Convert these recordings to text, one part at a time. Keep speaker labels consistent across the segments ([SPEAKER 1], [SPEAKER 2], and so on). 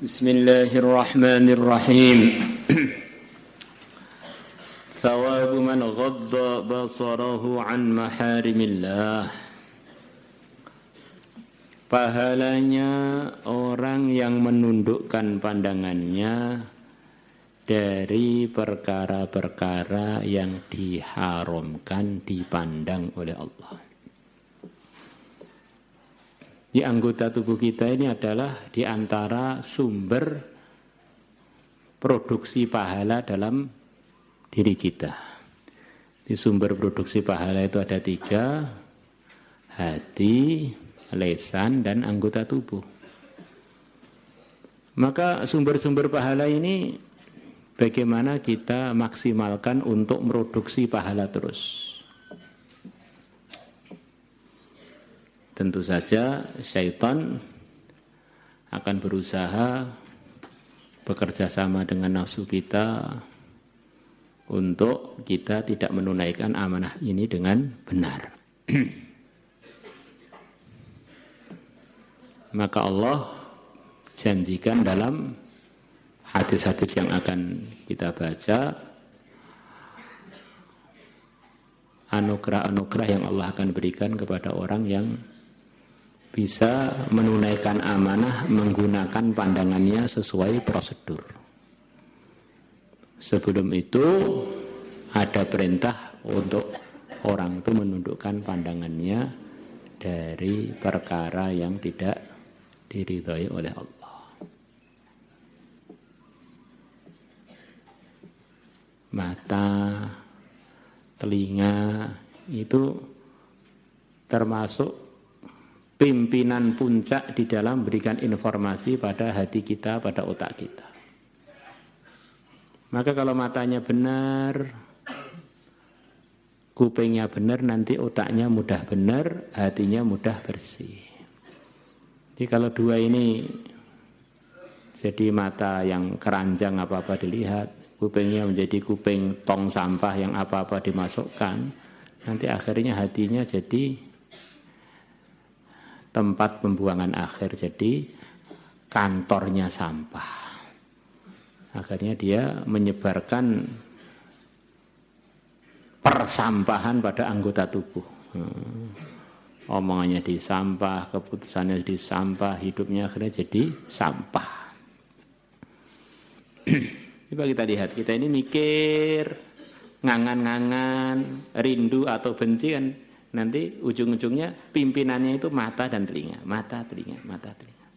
[SPEAKER 1] Bismillahirrahmanirrahim. Thawabu man ghadda basarahu an maharimillah. Pahalanya orang yang menundukkan pandangannya dari perkara-perkara yang diharamkan dipandang oleh Allah. Di anggota tubuh kita ini adalah di antara sumber produksi pahala dalam diri kita. Di sumber produksi pahala itu ada 3, hati, lisan, dan anggota tubuh. Maka sumber-sumber pahala ini bagaimana kita maksimalkan untuk produksi pahala terus. Tentu saja syaitan akan berusaha bekerja sama dengan nafsu kita untuk kita tidak menunaikan amanah ini dengan benar. Maka Allah janjikan dalam hadis-hadis yang akan kita baca, anugerah-anugerah yang Allah akan berikan kepada orang yang bisa menunaikan amanah menggunakan pandangannya sesuai prosedur. Sebelum itu ada perintah untuk orang itu menundukkan pandangannya dari perkara yang tidak diridhai oleh Allah. Mata, telinga itu termasuk pimpinan puncak di dalam memberikan informasi pada hati kita, pada otak kita. Maka kalau matanya benar, kupingnya benar, nanti otaknya mudah benar, hatinya mudah bersih. Jadi kalau dua ini jadi mata yang keranjang apa-apa dilihat, kupingnya menjadi kuping tong sampah yang apa-apa dimasukkan, nanti akhirnya hatinya jadi tempat pembuangan akhir, jadi kantornya sampah. Akhirnya dia menyebarkan persampahan pada anggota tubuh. Omongannya di sampah, keputusannya di sampah, hidupnya akhirnya jadi sampah. Coba kita lihat, kita ini mikir, ngangan-ngangan, rindu atau benci kan, nanti ujung-ujungnya pimpinannya itu mata dan telinga, mata, telinga, mata, telinga.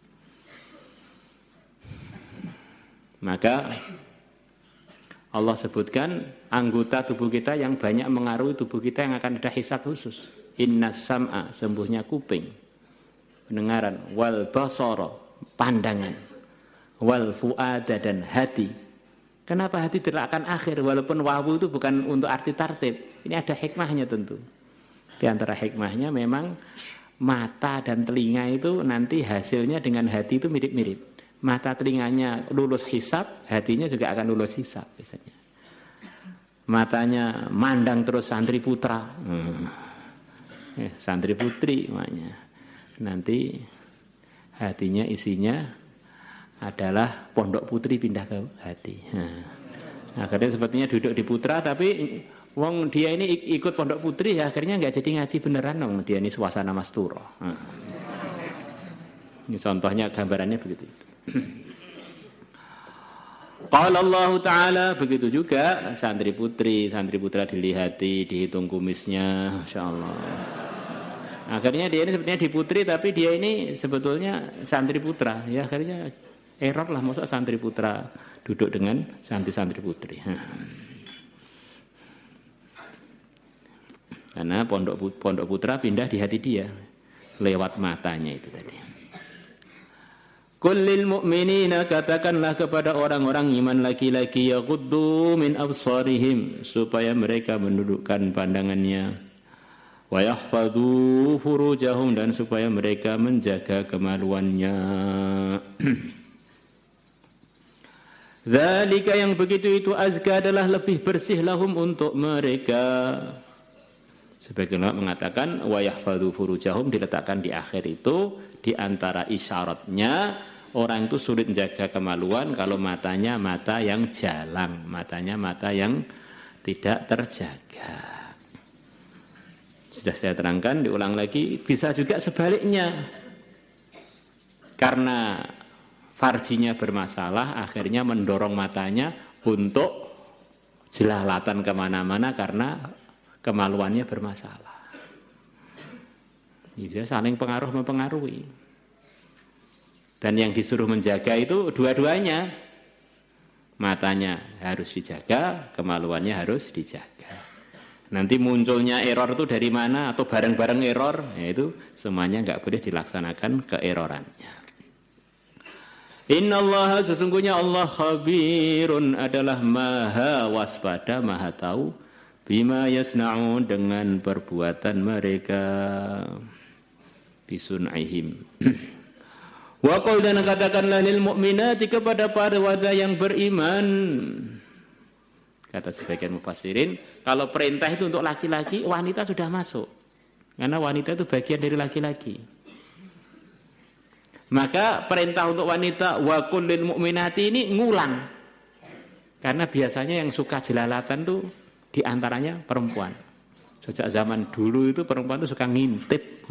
[SPEAKER 1] Maka Allah sebutkan anggota tubuh kita yang banyak mengaruhi tubuh kita yang akan ada hisab khusus. Innas sam'a, sembuhnya kuping, pendengaran, wal basara, pandangan, wal fuada, dan hati. Kenapa hati diletakkan akhir walaupun wawu itu bukan untuk arti tartib. Ini ada hikmahnya tentu. Di antara hikmahnya memang mata dan telinga itu nanti hasilnya dengan hati itu mirip-mirip. Mata telinganya lulus hisab, hatinya juga akan lulus hisab biasanya. Matanya mandang terus santri putra, santri putri makanya. Nanti hatinya isinya adalah pondok putri pindah ke hati. Akhirnya sepertinya duduk di putra tapi wong dia ini ikut pondok putri ya akhirnya nggak jadi ngaji beneran dong, dia ini suasana masturo. Ini contohnya gambarannya begitu. Qala Allah Ta'ala, begitu juga santri putri, santri putra dilihati, dihitung kumisnya, insyaallah. Akhirnya dia ini sepertinya di putri tapi dia ini sebetulnya santri putra, ya akhirnya error lah, masa santri putra duduk dengan santri putri. Karena pondok putra pindah di hati dia lewat matanya itu tadi. Kullil mu'minina, katakanlah kepada orang-orang iman laki-laki, yaghuddu min absarihim, supaya mereka menundukkan pandangannya, wa yahfadhu furujahum, dan supaya mereka menjaga kemaluannya. Dzalika, yang begitu itu, azka, adalah lebih bersih, lahum, untuk mereka. Sebagian mengatakan wa yahfadhu furujahum diletakkan di akhir itu di antara isyaratnya orang itu sulit menjaga kemaluan kalau matanya mata yang jalang, matanya mata yang tidak terjaga. Sudah saya terangkan, diulang lagi, bisa juga sebaliknya. Karena farjinya bermasalah, akhirnya mendorong matanya untuk jelalatan kemana-mana karena kemaluannya bermasalah. Bisa saling pengaruh mempengaruhi. Dan yang disuruh menjaga itu dua-duanya. Matanya harus dijaga, kemaluannya harus dijaga. Nanti munculnya error itu dari mana atau bareng-bareng error, yaitu semuanya nggak boleh dilaksanakan keerorannya. Innallaha, sesungguhnya Allah khabirun adalah maha waspada, maha tahu, bima yasna'un, dengan perbuatan mereka, bisun'ihim. Wa qul, dan katakanlah lil mu'minati, kepada para wanita yang beriman. Kata sebagian mufassirin, kalau perintah itu untuk laki-laki, wanita sudah masuk. Karena wanita itu bagian dari laki-laki. Maka perintah untuk wanita wa qul lil mu'minati ini ngulang. Karena biasanya yang suka jelalatan tuh diantaranya perempuan. Sejak zaman dulu itu perempuan itu suka ngintip.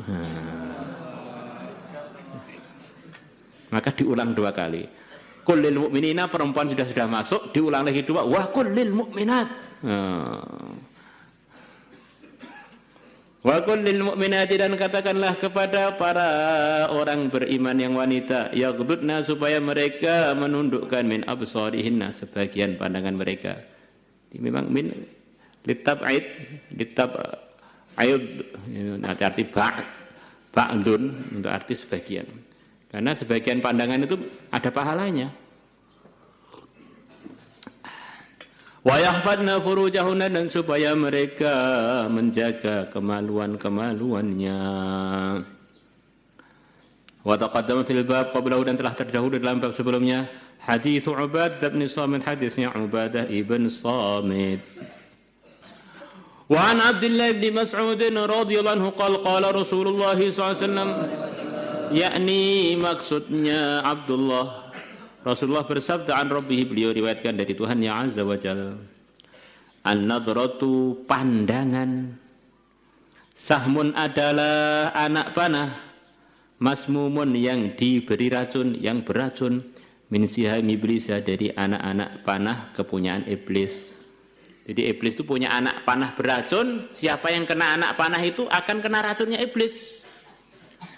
[SPEAKER 1] Maka diulang 2 kali. Qul lil mu'minina, perempuan sudah masuk, diulang lagi 2, wa qul lil mu'minat. Wa qul lil mu'minati, dan katakanlah kepada para orang beriman yang wanita, yaghdudna, supaya mereka menundukkan min absarihinna, sebagian pandangan mereka. Memang min litab'id arti ba'dun, untuk arti sebagian. Karena sebagian pandangan itu ada pahalanya. Wa yahfadna furujahunna, dan supaya mereka menjaga kemaluan-kemaluannya. Wa taqaddama fil bab qablahu, dan telah terdahulu dalam bab sebelumnya hadits Ubadah bin Samit, hadisnya Ubadah ibn Samit. Wa an Abdullah bin Mas'ud radhiyallahu anhu qala Rasulullah sallallahu alaihi wasallam, yakni maksudnya Abdullah, Rasulullah bersabda an Rabbih, beliau riwayatkan dari Tuhan yang Azza wa Jalla, an-nadratu, pandangan, sahmun adalah anak panah, masmumun yang diberi racun, yang beracun, min siham iblis, dari anak-anak panah kepunyaan iblis. Jadi iblis itu punya anak panah beracun, siapa yang kena anak panah itu akan kena racunnya iblis.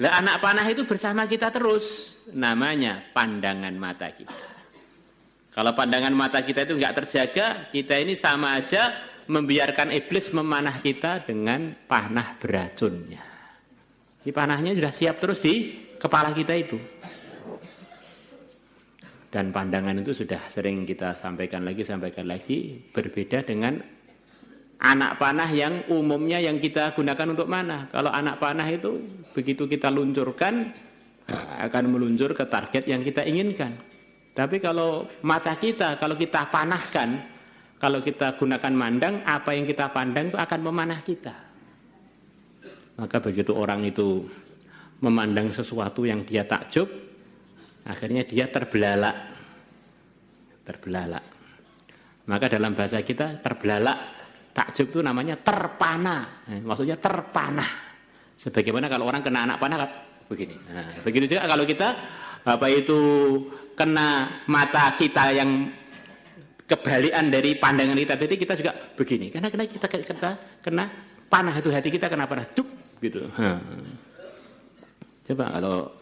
[SPEAKER 1] Lah anak panah itu bersama kita terus, namanya pandangan mata kita. Kalau pandangan mata kita itu enggak terjaga, kita ini sama aja membiarkan iblis memanah kita dengan panah beracunnya. Di panahnya sudah siap terus di kepala kita itu. Dan pandangan itu sudah sering kita sampaikan lagi, berbeda dengan anak panah yang umumnya yang kita gunakan untuk mana. Kalau anak panah itu begitu kita luncurkan akan meluncur ke target yang kita inginkan. Tapi kalau mata kita, kalau kita panahkan, kalau kita gunakan mandang, apa yang kita pandang itu akan memanah kita. Maka begitu orang itu memandang sesuatu yang dia takjub, akhirnya dia terbelalak. Maka dalam bahasa kita terbelalak, takjub itu namanya terpana, maksudnya terpanah. Sebagaimana kalau orang kena anak panah begini. Nah, begitu juga kalau kita kena mata kita yang kebalikan dari pandangan kita, jadi kita juga begini. Karena kita kena panah itu, hati kita kena panah, duk gitu. Coba kalau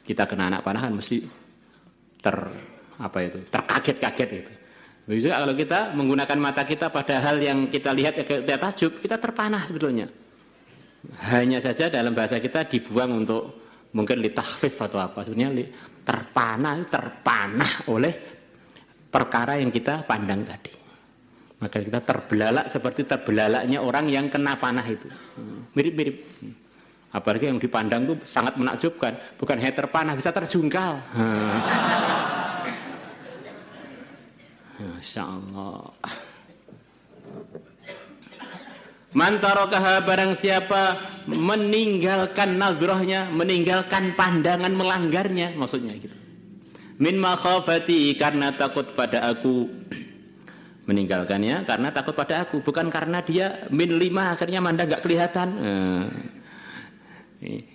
[SPEAKER 1] kita kena anak panah kan mesti terkaget-kaget gitu. Begitu kalau kita menggunakan mata kita pada hal yang kita lihat, kita takjub, kita terpanah sebetulnya. Hanya saja dalam bahasa kita dibuang untuk mungkin litahfif atau apa. Sebenarnya terpanah oleh perkara yang kita pandang tadi. Maka kita terbelalak seperti terbelalaknya orang yang kena panah itu. Mirip-mirip. Apalagi yang dipandang itu sangat menakjubkan. Bukan hanya terpanah, bisa terjungkal. Masya Allah. Man tarakaha, barang siapa meninggalkan nazrahnya, meninggalkan pandangan melanggarnya, maksudnya gitu. Min makhafati, karena takut pada aku. Meninggalkannya karena takut pada aku, bukan karena dia min 5 akhirnya mandang enggak kelihatan.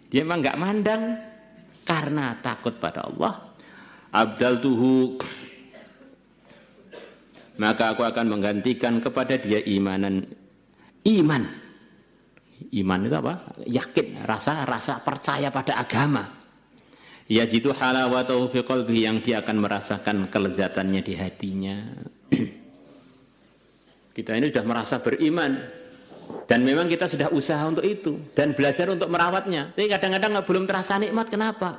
[SPEAKER 1] Dia memang enggak mandang karena takut pada Allah. Abdaltuhu, maka aku akan menggantikan kepada dia iman. Iman itu apa? Yakin, rasa percaya pada agama. Yajidu halawatahu fi qalbihi, yang dia akan merasakan kelezatannya di hatinya. Kita ini sudah merasa beriman dan memang kita sudah usaha untuk itu dan belajar untuk merawatnya. Tapi kadang-kadang belum terasa nikmat. Kenapa?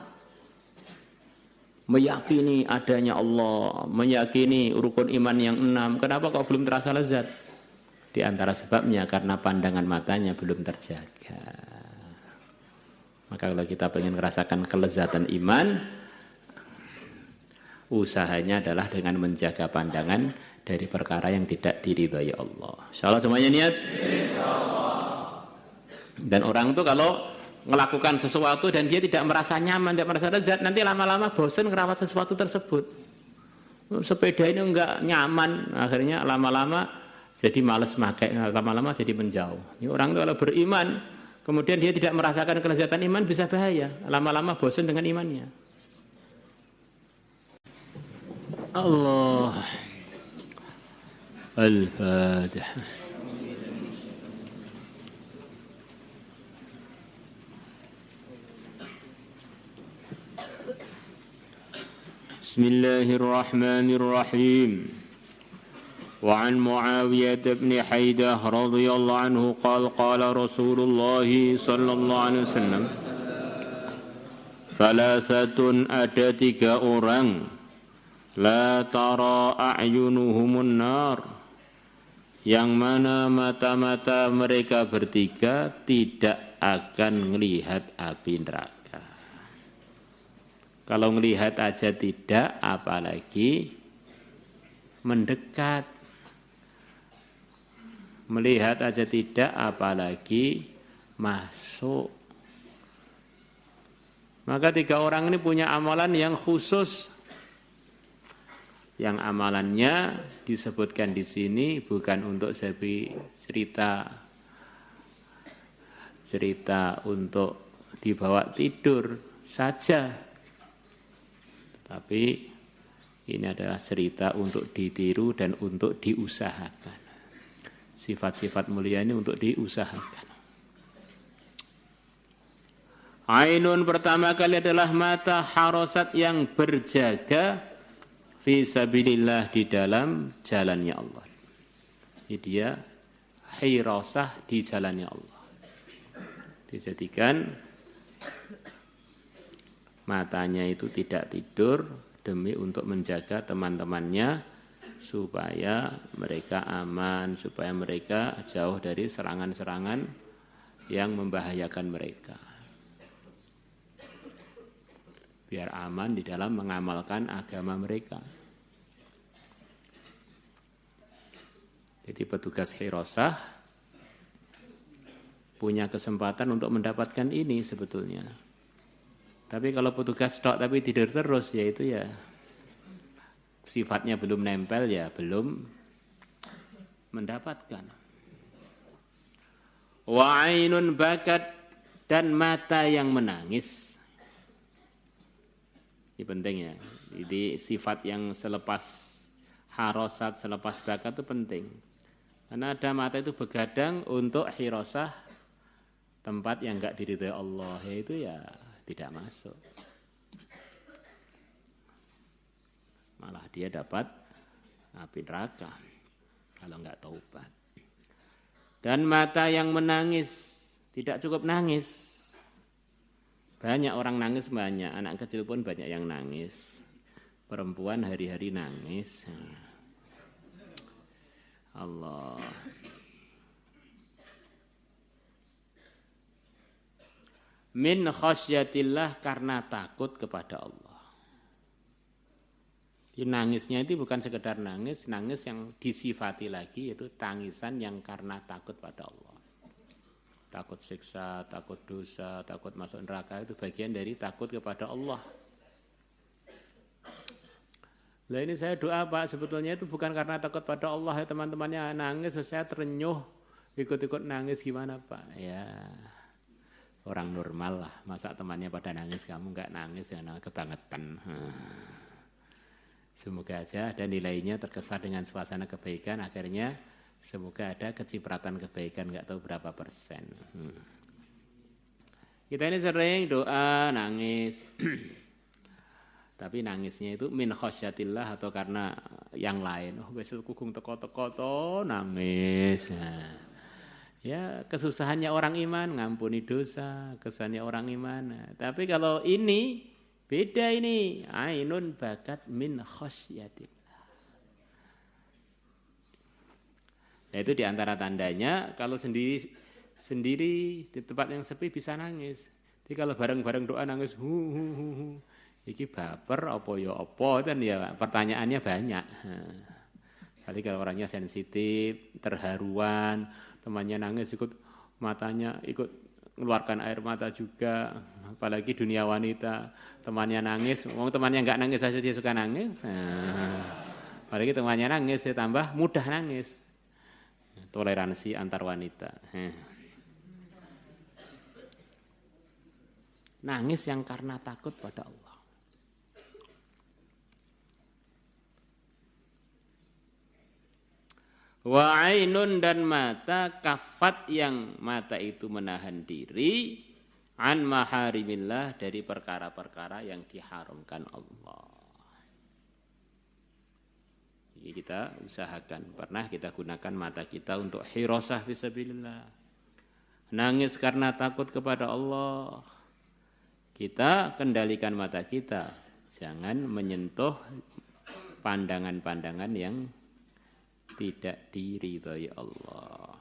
[SPEAKER 1] Meyakini adanya Allah, meyakini rukun iman yang 6. Kenapa kok belum terasa lezat? Di antara sebabnya karena pandangan matanya belum terjaga. Maka kalau kita ingin merasakan kelezatan iman, usahanya adalah dengan menjaga pandangan dari perkara yang tidak diridhai Allah. Insyaallah semuanya niat. Insyaallah. Dan orang itu kalau melakukan sesuatu dan dia tidak merasa nyaman, tidak merasa lezat, nanti lama-lama bosan ngerawat sesuatu tersebut. Sepeda ini enggak nyaman, akhirnya lama-lama jadi malas pakai, lama-lama jadi menjauh. Ini orang itu kalau beriman, kemudian dia tidak merasakan kelezatan iman, bisa bahaya. Lama-lama bosan dengan imannya. Allah. Al-Fatihah. Bismillahirrahmanirrahim. Wa an Muawiyah bin Haidah radhiyallahu anhu qala Rasulullah sallallahu alaihi wasallam, Thalathatun, ada 3 orang, la tara a'yunuhumun nar, yang mana mata-mata mereka bertiga tidak akan melihat api neraka. Kalau melihat aja tidak, apalagi mendekat. Melihat aja tidak, apalagi masuk. Maka 3 orang ini punya amalan yang khusus. Yang amalannya disebutkan di sini bukan untuk cerita untuk dibawa tidur saja. Tapi ini adalah cerita untuk ditiru dan untuk diusahakan. Sifat-sifat mulia ini untuk diusahakan. Ainun, pertama kali adalah mata harosat yang berjaga fi sabilillah, di dalam jalannya Allah. Ini dia hirasah di jalannya Allah. Dijadikan matanya itu tidak tidur demi untuk menjaga teman-temannya supaya mereka aman, supaya mereka jauh dari serangan-serangan yang membahayakan mereka. Biar aman di dalam mengamalkan agama mereka. Jadi petugas hirasah punya kesempatan untuk mendapatkan ini sebetulnya. Tapi kalau petugas tok tapi tidur terus, ya itu ya sifatnya belum nempel, ya belum mendapatkan. Wa ainun bakat, dan mata yang menangis. Ini penting ya. Jadi sifat yang selepas harosat, selepas bakat itu penting. Karena ada mata itu begadang untuk hirasah tempat yang enggak diridhai Allah, yaitu ya tidak masuk. Malah dia dapat api neraka kalau enggak taubat. Dan mata yang menangis, tidak cukup nangis. Banyak orang nangis, banyak anak kecil pun banyak yang nangis. Perempuan hari-hari nangis. Allah. Min khasyatillah, karena takut kepada Allah. Nangisnya itu bukan sekedar nangis, nangis yang disifati lagi, yaitu tangisan yang karena takut pada Allah. Takut siksa, takut dosa, takut masuk neraka, itu bagian dari takut kepada Allah. Lah ini saya doa Pak, sebetulnya itu bukan karena takut pada Allah ya teman-temannya nangis, saya terenyuh ikut-ikut nangis gimana Pak? Ya orang normal lah, masa temannya pada nangis kamu enggak nangis ya kebangetan. Semoga aja ada nilainya terkesan dengan suasana kebaikan, akhirnya semoga ada kecipratan kebaikan, enggak tahu berapa persen. Kita ini sering doa nangis. Tapi nangisnya itu min khosyatillah atau karena yang lain. Oh besok kugung teko-teko to nangis. Nah, ya kesusahannya orang iman ngampuni dosa, kesusahannya orang iman. Nah, tapi kalau ini beda ini. Ainun bakat min khosyatillah. Nah itu diantara tandanya kalau sendiri di tempat yang sepi bisa nangis. Jadi kalau bareng-bareng doa nangis iki baper apa ya apa kan ya pertanyaannya banyak. Kali kalau orangnya sensitif, terharuan, temannya nangis ikut matanya ikut mengeluarkan air mata juga, apalagi dunia wanita, temannya nangis, temannya enggak nangis saja dia suka nangis. Apalagi temannya nangis dia tambah mudah nangis. Toleransi antar wanita. Nangis yang karena takut pada Allah. Wa ainun dan mata kafat yang mata itu menahan diri an maharimillah dari perkara-perkara yang diharamkan Allah. Jadi kita usahakan pernah kita gunakan mata kita untuk hirasah fisabilillah. Nangis karena takut kepada Allah. Kita kendalikan mata kita, jangan menyentuh pandangan-pandangan yang tidak diridhai Allah.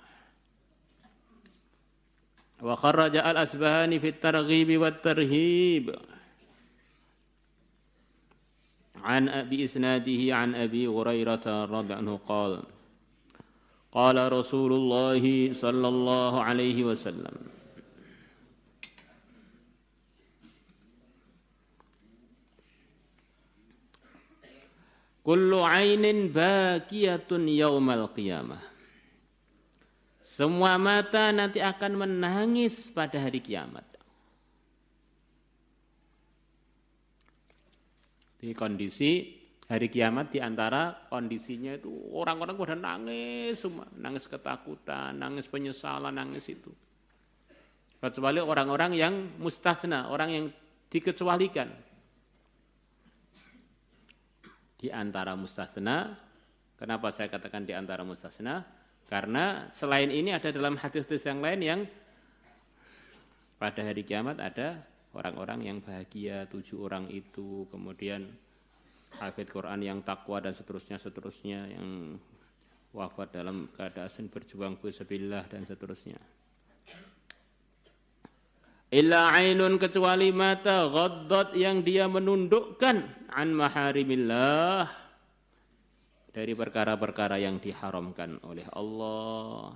[SPEAKER 1] Wa kharaja al-Asbahani fi at-targhib wa at-tarhib. An Abi isnadihi an Abi Hurairah radhiyallahu anhu qala qala Rasulullah sallallahu alaihi wasallam kullu ainin bakiyatun yaumal qiyamah. Semua mata nanti akan menangis pada hari kiamat. Di kondisi hari kiamat di antara kondisinya itu orang-orang pada nangis semua, nangis ketakutan, nangis penyesalan, nangis itu. Kecuali orang-orang yang mustasna, orang yang dikecualikan. Di antara mustasna, kenapa saya katakan di antara mustasna? Karena selain ini ada dalam hadis-hadis yang lain yang pada hari kiamat ada orang-orang yang bahagia, 7 orang itu, kemudian hafid Quran yang takwa dan seterusnya yang wafat dalam keadaan berjuang fisabilillah dan seterusnya. Illa ainun kecuali mata ghaddat yang dia menundukkan an maharimillah dari perkara-perkara yang diharamkan oleh Allah.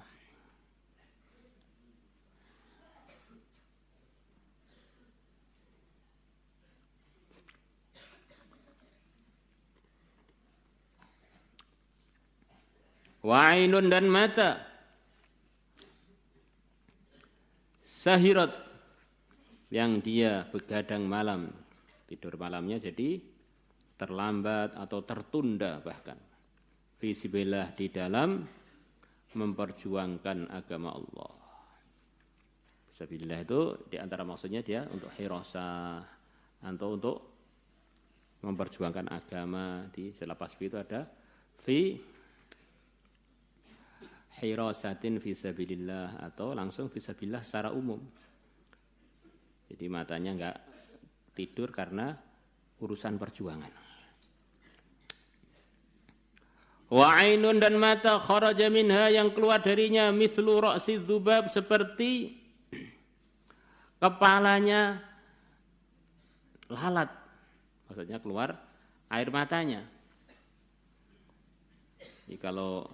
[SPEAKER 1] Wa ainun dan mata sahirat yang dia begadang malam, tidur malamnya jadi terlambat atau tertunda bahkan fisabilillah di dalam memperjuangkan agama Allah. Fisabilillah itu di antara maksudnya dia untuk hirasah atau untuk memperjuangkan agama. Di selepas itu ada fi hirasatin fisabilillah atau langsung fisabilillah secara umum. Jadi matanya enggak tidur karena urusan perjuangan. Wa ainun dan mata kharaja minha yang keluar darinya mithlu ra'si dzubab seperti kepalanya lalat. Maksudnya keluar air matanya. Jadi kalau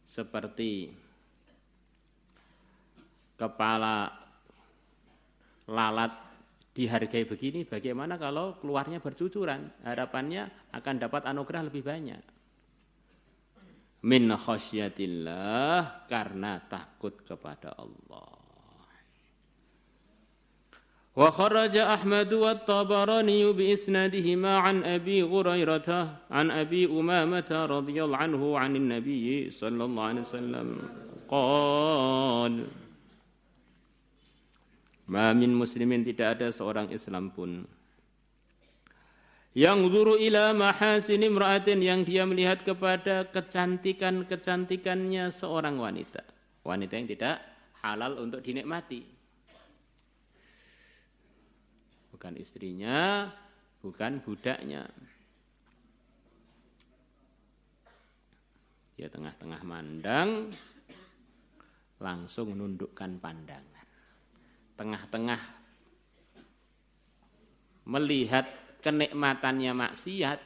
[SPEAKER 1] seperti kepala lalat dihargai begini, bagaimana kalau keluarnya bercucuran? Harapannya akan dapat anugerah lebih banyak. Min khasyatillah, karena takut kepada Allah. Wa kharaja Ahmad wa Tabarani bi isnadihima an Abi Hurairah an Abi Umamah radhiyallahu anhu 'anil Nabi sallallahu alaihi wasallam qala ma min muslimin, tidak ada seorang Islam pun yang zuru ila mahasin imra'atin, yang dia melihat kepada kecantikan-kecantikannya seorang wanita. Wanita yang tidak halal untuk dinikmati. Bukan istrinya, bukan budaknya. Dia tengah-tengah mandang, langsung nundukkan pandangan. Tengah-tengah melihat kenikmatannya maksiat,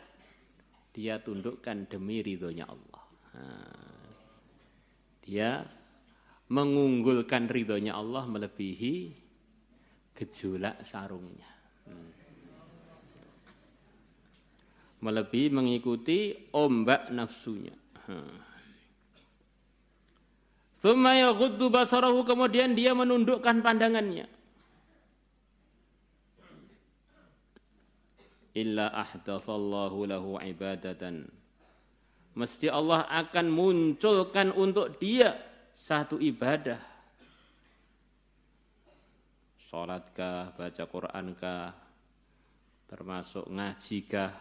[SPEAKER 1] dia tundukkan demi ridhonya Allah. Dia mengunggulkan ridhonya Allah melebihi gejolak sarungnya. Melebihi mengikuti ombak nafsunya. Tsumma yaghuddu basarahu, kemudian dia menundukkan pandangannya. Illa ahdatsallahu lahu ibadatan, mesti Allah akan munculkan untuk dia satu ibadah. Salatkah, baca Qur'ankah, termasuk ngajikah,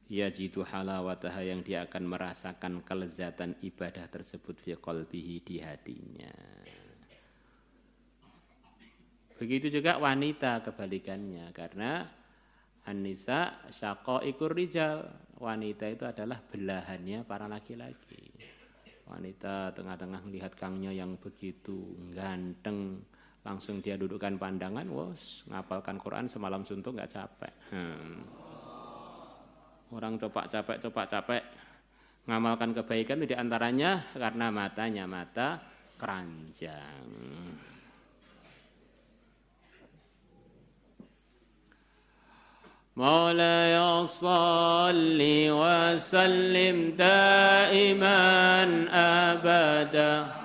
[SPEAKER 1] yajidu halawataha, yang dia akan merasakan kelezatan ibadah tersebut fi qalbihi, di hatinya. Begitu juga wanita kebalikannya, karena an-nisa syaqaiqur rijal, wanita itu adalah belahannya para laki-laki. Wanita tengah-tengah melihat kangnya yang begitu ganteng, langsung dia dudukkan pandangan, wos, ngapalkan Quran semalam suntuk nggak capek. Orang copak capek ngamalkan kebaikan itu diantaranya karena matanya mata keranjang. Maulaya salli wa sallim daiman abada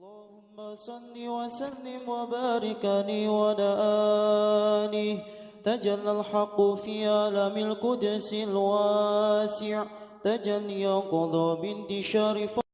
[SPEAKER 2] اللهم صل وسلم وبارك عليه وعلى آله تجلى الحق في عالم القدس الواسع تجلي يقضى بانتشار